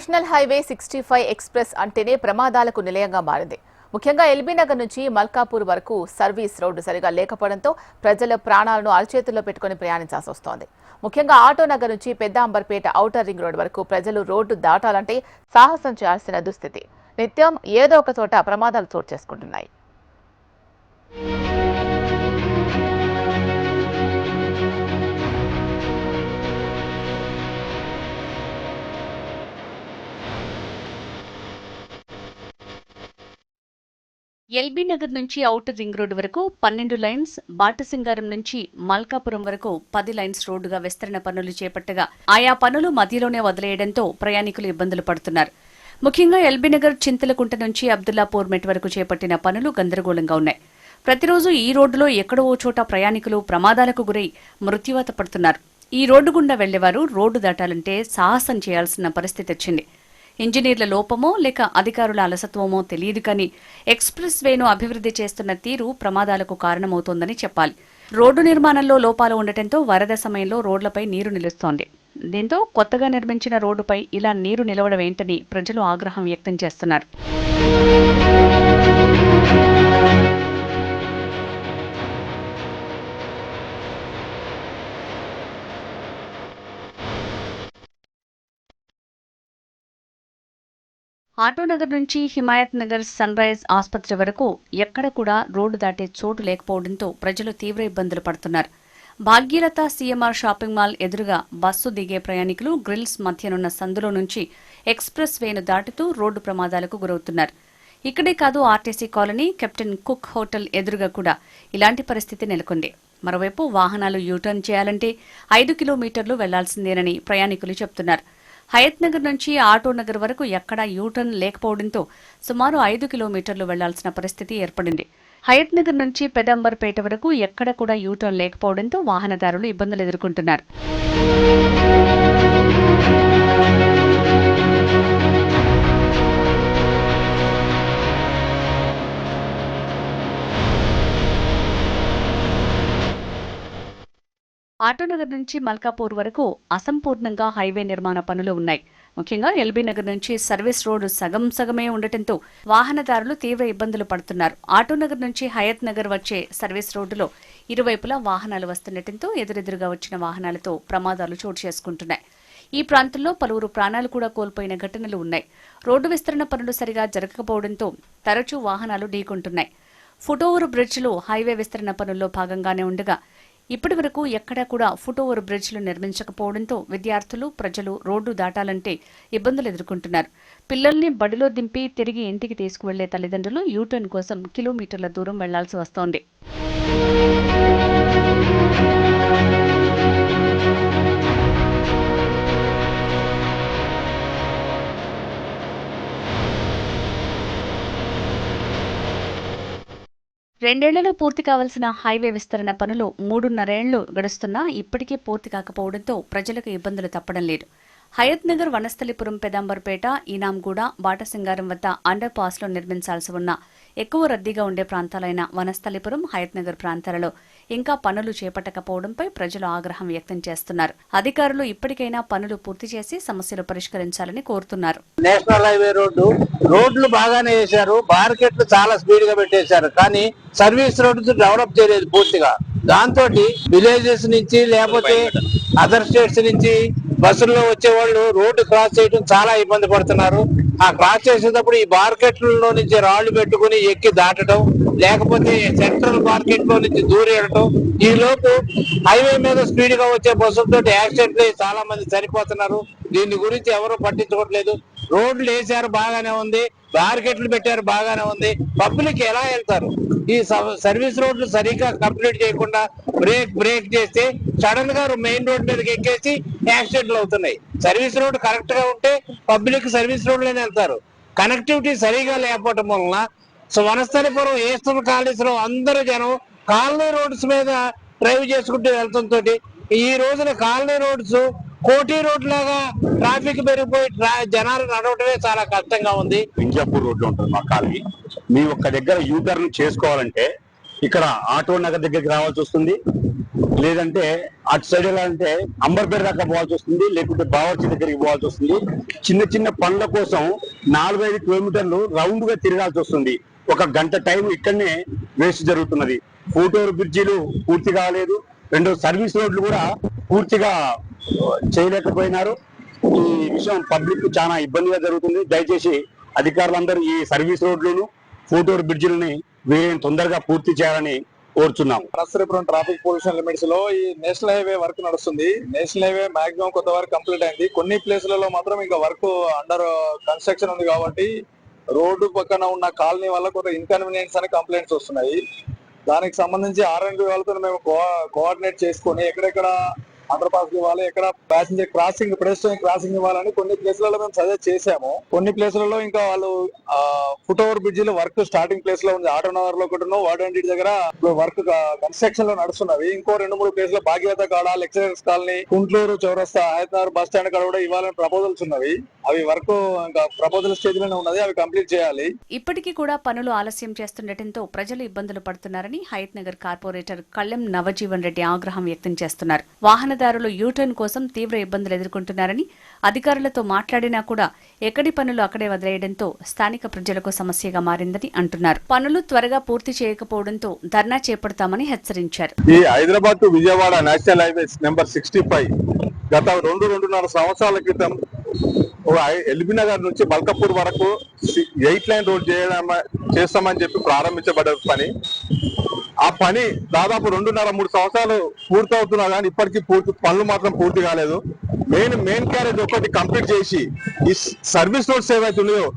National highway 65 express అంటేనే ప్రమాదాలకు నిలయంగా మారింది. ముఖ్యంగా ఎల్బీ నగర్ నుంచి మల్కాపూర్ వరకు సర్వీస్ రోడ్డు సరిగా లేకపోవడంతో ప్రజల ప్రాణాలను అరచేతుల్లో పెట్టుకుని ప్రయాణించాల్సి వస్తోంది. ముఖ్యంగా ఆటో నగర్ నుంచి పెద్ద అంబర్పేట ఔటర్ రింగ్ రోడ్ వరకు ప్రజలు రోడ్డు దాటాలంటే సాహసం చేయాల్సిన దుస్థితి. నిత్యం ఏదో ఒక చోట ప్రమాదాలు చోటు చేసుకుంటున్నాయి. ఎల్బీ నగర్ నుంచి ఔటర్ రింగ్ రోడ్డు వరకు 12 లైన్స్, బాటసింగారం నుంచి మల్కాపురం వరకు 10 లైన్స్ రోడ్డుగా విస్తరణ పనులు చేపట్టగా ఆయా పనులు మధ్యలోనే వదిలేయడంతో ప్రయాణికులు ఇబ్బందులు పడుతున్నారు. ముఖ్యంగా ఎల్బీ నగర్ చింతలకుంట నుంచి అబ్దుల్లాపూర్ మెట్ వరకు చేపట్టిన పనులు గందరగోళంగా ఉన్నాయి. ప్రతిరోజు ఈ రోడ్డులో ఎక్కడో ఓ చోట ప్రయాణికులు ప్రమాదాలకు గురై మృత్యువాత పడుతున్నారు. ఈ రోడ్డు గుండా వెళ్లేవారు రోడ్డు దాటాలంటే సాహసం చేయాల్సిన పరిస్థితి వచ్చింది. ఇంజనీర్ల లోపమో లేక అధికారుల అలసత్వమో తెలియదు కానీ ఎక్స్ప్రెస్ వేను అభివృద్ధి చేస్తున్న తీరు ప్రమాదాలకు కారణమవుతోందని చెప్పాలి. రోడ్డు నిర్మాణంలో లోపాలు ఉండటంతో వరద సమయంలో రోడ్లపై నీరు నిలుస్తోంది. దీంతో కొత్తగా నిర్మించిన రోడ్డుపై ఇలా నీరు నిలవడం ఏంటని ప్రజలు ఆగ్రహం వ్యక్తం చేస్తున్నారు. ఆటోనగర్ నుంచి హిమాయత్ నగర్ సన్ రైజ్ ఆసుపత్రి వరకు ఎక్కడ కూడా రోడ్డు దాటే చోటు లేకపోవడంతో ప్రజలు తీవ్ర ఇబ్బందులు పడుతున్నారు. భాగ్యలత సీఎంఆర్ షాపింగ్ మాల్ ఎదురుగా బస్సు దిగే ప్రయాణికులు గ్రిల్స్ మధ్యనున్న సందులో నుంచి ఎక్స్ప్రెస్ వేను దాటుతూ రోడ్డు ప్రమాదాలకు గురవుతున్నారు. ఇక్కడే కాదు, RTC colony, captain cook hotel ఎదురుగా కూడా ఇలాంటి పరిస్థితి నెలకొంది. మరోవైపు వాహనాలు యూటర్న్ చేయాలంటే 5 కిలోమీటర్లు వెళ్లాల్సిందేనని ప్రయాణికులు చెబుతున్నారు. హయత్ నగర్ నుంచి ఆటో నగర్ వరకు ఎక్కడా యూటర్న్ లేకపోవడంతో సుమారు 5 కిలోమీటర్లు వెళ్లాల్సిన పరిస్థితి ఏర్పడింది. హయత్ నగర్ నుంచి పెదంబర్పేట వరకు ఎక్కడ కూడా యూటర్న్ లేకపోవడంతో వాహనదారులు ఇబ్బందులు ఎదుర్కొంటున్నారు. ఆటోనగర్ నుంచి మల్కాపూర్ వరకు అసంపూర్ణంగా హైవే నిర్మాణ పనులు ఉన్నాయి. ముఖ్యంగా ఎల్బీ నగర్ నుంచి సర్వీస్ రోడ్డు సగమే ఉండటంతో వాహనదారులు తీవ్ర ఇబ్బందులు పడుతున్నారు. ఆటోనగర్ నుంచి హయత్ నగర్ వచ్చే సర్వీస్ రోడ్డులో ఇరువైపులా వాహనాలు వస్తుండటంతో ఎదురెదురుగా వచ్చిన వాహనాలతో ప్రమాదాలు చోటు చేసుకుంటున్నాయి. ఈ ప్రాంతంలో పలువురు ప్రాణాలు కూడా కోల్పోయిన ఘటనలు ఉన్నాయి. రోడ్డు విస్తరణ పనులు సరిగా జరగకపోవడంతో తరచూ వాహనాలు ఢీకొంటున్నాయి. ఫుట్ఓవర్ బ్రిడ్జ్లు హైవే విస్తరణ పనుల్లో భాగంగానే ఉండగా ఇప్పటి వరకు ఎక్కడా కూడా ఫుట్ఓవర్ బ్రిడ్జ్లు నిర్మించకపోవడంతో విద్యార్థులు, ప్రజలు రోడ్డు దాటాలంటే ఇబ్బందులు ఎదుర్కొంటున్నారు. పిల్లల్ని బడిలో దింపి తిరిగి ఇంటికి తీసుకువెళ్లే తల్లిదండ్రులు యూటర్న్ కోసం కిలోమీటర్ల దూరం వెళ్లాల్సి వస్తోంది. రెండేళ్లలో పూర్తి కావాల్సిన హైవే విస్తరణ పనులు 3.5 ఏళ్లు గడుస్తున్నా ఇప్పటికీ పూర్తి కాకపోవడంతో ప్రజలకు ఇబ్బందులు తప్పడం లేదు. హయత్ నగర్, వనస్థలిపురం, పెదంబర్పేట, ఈనాంగూడ, బాటసింగారం వద్ద అండర్ పాస్లో నిర్మించాల్సి ఉన్న ఎక్కువ రద్దీగా ఉండే ప్రాంతాలైన వనస్థలిపురం, హయత్ నగర్ ప్రాంతాలలో ఇంకా పనులు చేపట్టకపోవడంపై ప్రజలు ఆగ్రహం వ్యక్తం చేస్తున్నారు. అధికారులు ఇప్పటికైనా పనులు పూర్తి చేసి సమస్యలు పరిష్కరించాలని కోరుతున్నారు. నేషనల్ హైవే రోడ్లు బాగానే వేశారు, మార్కెట్లు చాలా స్పీడ్ గా పెట్టేశారు, కానీ సర్వీస్ రోడ్డు డెవలప్ చేయలేదు పూర్తిగా. దాంతో విలేజెస్ నుంచి లేకపోతే అదర్ స్టేట్స్ నుంచి బస్సుల్లో వచ్చే వాళ్ళు రోడ్డు క్రాస్ చేయడం చాలా ఇబ్బంది పడుతున్నారు. ఆ క్రాస్ చేసేటప్పుడు ఈ మార్కెట్లలో నుంచి రాళ్లు పెట్టుకుని ఎక్కి దాటడం, లేకపోతే సెంట్రల్ మార్కెట్ లో నుంచి దూరేయడం. ఈ లోపు హైవే మీద స్పీడ్ గా వచ్చే బస్సులతో యాక్సిడెంట్లు చాలా మంది చనిపోతున్నారు. దీని గురించి ఎవరు పట్టించుకోవట్లేదు. రోడ్లు వేసారు బాగానే ఉంది, మార్కెట్లు పెట్టారు బాగానే ఉంది, పబ్లిక్ ఎలా వెళ్తారు? ఈ సర్వీస్ రోడ్లు సరిగ్గా కంప్లీట్ చేయకుండా బ్రేక్ చేస్తే సడన్ గా మెయిన్ రోడ్ మీదకి ఎక్కేసి యాక్సిడెంట్లు అవుతున్నాయి. సర్వీస్ రోడ్ కరెక్ట్ గా ఉంటే పబ్లిక్ సర్వీస్ రోడ్లోనే వెళ్తారు. కనెక్టివిటీ సరిగా లేకపోవడం వలన వనస్థలిపురం, ఈస్టర్న్ కాలనీస్ లో అందరూ జనం కాలనీ రోడ్స్ మీద డ్రైవ్ చేసుకుంటూ వెళ్తుంతో ఈ రోజున కాలనీ రోడ్స్ కోటి రోడ్ లాగా ట్రాఫిక్ పెరిగిపోయి జనాలు నడవటమే చాలా కష్టంగా ఉంది. వింజాపూర్ రోడ్లో ఉంటుంది మా కాలనీ. మీ ఒక్క దగ్గర యూటర్న్ చేసుకోవాలంటే ఇక్కడ ఆటో నగర్ దగ్గరికి రావాల్సి వస్తుంది, లేదంటే అటు సైడ్ ఎలా అంటే అంబర్పేట దాకా పోవాల్సి వస్తుంది, లేకుంటే బావర్చి దగ్గరికి పోవాల్సి వస్తుంది. చిన్న చిన్న పనుల కోసం 4-5 కిలోమీటర్లు రౌండ్ గా తిరగాల్సి వస్తుంది. ఒక గంట టైం ఇక్కడనే వేస్ట్ జరుగుతున్నది. ఫూటోవర్ బ్రిడ్జీలు పూర్తి కాలేదు, రెండో సర్వీస్ రోడ్లు కూడా పూర్తిగా చేయలేకపోయినారు. ఈ విషయం పబ్లిక్ చాలా ఇబ్బందిగా జరుగుతుంది. దయచేసి అధికారులందరూ ఈ సర్వీస్ రోడ్లను, ఫూటోవర్ బ్రిడ్జిలని వీలైన తొందరగా పూర్తి చేయాలని కోరుచున్నాము. నర్సరీపురం ట్రాఫిక్ పొల్యూషన్ లిమిట్స్ లో ఈ నేషనల్ హైవే వర్క్ నడుస్తుంది. నేషనల్ హైవే మాక్సిమం కొంత వరకు కంప్లీట్ అయింది. కొన్ని ప్లేసులలో మాత్రం ఇంకా వర్క్ అండర్ కన్స్ట్రక్షన్ ఉంది కాబట్టి రోడ్డు పక్కన ఉన్న కాలనీ వల్ల కొంత ఇన్కన్వీనియన్స్ అని కంప్లైంట్స్ వస్తున్నాయి. దానికి సంబంధించి ఆర్ఎండ్బి వాళ్ళతో మేము కోఆర్డినేట్ చేసుకొని ఎక్కడెక్కడ అండర్ పాస్ ఇవ్వాలి, ఎక్కడ ప్యాసింజర్ క్రాసింగ్, పెడెస్ట్రియన్ క్రాసింగ్ ఇవ్వాలని కొన్ని ప్లేసులలో మేము సజెస్ట్ చేశాము. కొన్ని ప్లేసులలో ఇంకా వాళ్ళు ఫుట్ ఓవర్ బ్రిడ్జి లో వర్క్ స్టార్టింగ్ ప్లేస్ లో ఉంది. ఆటోనగర్ లో ఒకటి వార్డ్ దగ్గర వర్క్ కన్స్ట్రక్షన్ లో నడుస్తున్నవి. ఇంకో 2-3 ప్లేస్ లో భాగ్యత కాడ, లెక్చరర్స్ కాలనీ, కుంట్లూరు చౌరస్తా, హయత్నగర్ బస్ స్టాండ్ కాడ కూడా ఇవ్వాలని ప్రపోజల్స్ ఉన్నవి. అవి వర్క్ ఇంకా ప్రపోజల్ స్టేజ్ లోనే ఉన్నది, అవి కంప్లీట్ చేయాలి. ఇప్పటికీ కూడా పనులు ఆలస్యం చేస్తుండటంతో ప్రజలు ఇబ్బందులు పడుతున్నారని హయత్ నగర్ కార్పొరేటర్ కళ్లెం నవజీవన్ రెడ్డి ఆగ్రహం వ్యక్తం చేస్తున్నారు. వాహనదారులు యూటర్న్ కోసం తీవ్ర ఇబ్బందులు ఎదుర్కొంటున్నారని, అధికారులతో మాట్లాడినా కూడా ఎక్కడి పనులు అక్కడే వదిలేయడంతో స్థానిక ప్రజలకు సమస్యగా మారిందని అంటున్నారు. పనులు త్వరగా పూర్తి చేయకపోవడంతో ధర్నా చేపడతామని హెచ్చరించారు. ఈ Hyderabad to Vijayawada national highways number 65 గత 2-2.5 సంవత్సరాల క్రితం ఎల్బీ నగర్ నుంచి మల్కాపూర్ వరకు 8 లైన్ రోడ్ చేస్తామని చెప్పి ప్రారంభించబడ్డ పని. ఆ పని దాదాపు 2.5-3 సంవత్సరాలు పూర్తవుతున్నా కానీ ఇప్పటికీ పనులు మాత్రం పూర్తి కాలేదు. మెయిన్ క్యారేజ్ ఒకటి కంప్లీట్ చేసి ఈ సర్వీస్ రోడ్స్ ఏవైతే ఉన్నాయో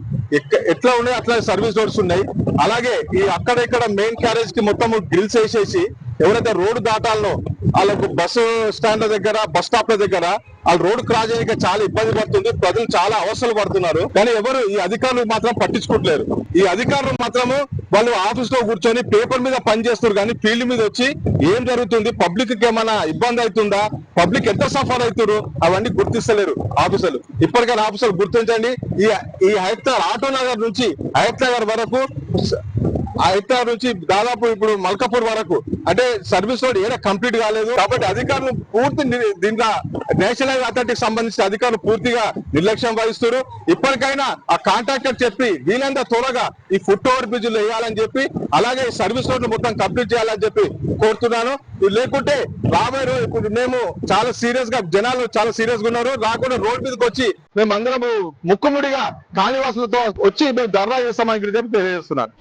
ఎట్లా ఉన్నాయో అట్లా సర్వీస్ రోడ్స్ ఉన్నాయి. అలాగే ఈ అక్కడెక్కడ మెయిన్ క్యారేజ్ కి మొత్తం గ్రిల్స్ వేసేసి ఎవరైతే రోడ్డు దాటాలనో వాళ్ళకు బస్సు స్టాండ్ల దగ్గర, బస్ స్టాప్ల దగ్గర వాళ్ళు రోడ్డు క్రాస్ చేయడానికి చాలా ఇబ్బంది పడుతుంది. ప్రజలు చాలా అవసరాలు పడుతున్నారు. కానీ ఎవరు ఈ అధికారులు మాత్రం పట్టించుకోవట్లేరు. ఈ అధికారులు మాత్రము వాళ్ళు ఆఫీస్ లో కూర్చొని పేపర్ మీద పనిచేస్తారు కానీ ఫీల్డ్ మీద వచ్చి ఏం జరుగుతుంది, పబ్లిక్ కి ఏమైనా ఇబ్బంది అవుతుందా, పబ్లిక్ ఎంత సఫర్ అవుతారు అవన్నీ గుర్తిస్తలేరు ఆఫీసర్లు. ఇప్పటికైనా ఆఫీసర్లు గుర్తించండి. ఈ హయత్ నగర్ ఆటో నగర్ నుంచి హయత్ నగర్ వరకు, హయత్ నగర్ నుంచి దాదాపు ఇప్పుడు మల్కాపూర్ వరకు అంటే సర్వీస్ రోడ్ ఏడా కంప్లీట్ కాలేదు. కాబట్టి అధికారులు పూర్తి దీంట్లో నేషనల్ హైవే అథారిటీకి సంబంధించిన అధికారులు పూర్తిగా నిర్లక్ష్యం వహిస్తారు. ఇప్పటికైనా ఆ కాంట్రాక్టర్ చెప్పి వీలైనంత త్వరగా ఈ ఫుట్ ఓవర్ బ్రిడ్జ్లు వేయాలని చెప్పి, అలాగే సర్వీస్ రోడ్లు మొత్తం కంప్లీట్ చేయాలని చెప్పి కోరుతున్నాను. లేకుంటే రాబోయే రోజు ఇప్పుడు మేము చాలా సీరియస్ గా, జనాలు చాలా సీరియస్ గా ఉన్నారు. రాకుండా రోడ్ మీదకి వచ్చి మేము అందరం ముక్కుముడిగా కాళీవాసులతో వచ్చి మేము ధర్నా చేస్తామని చెప్పి తెలియజేస్తున్నాను.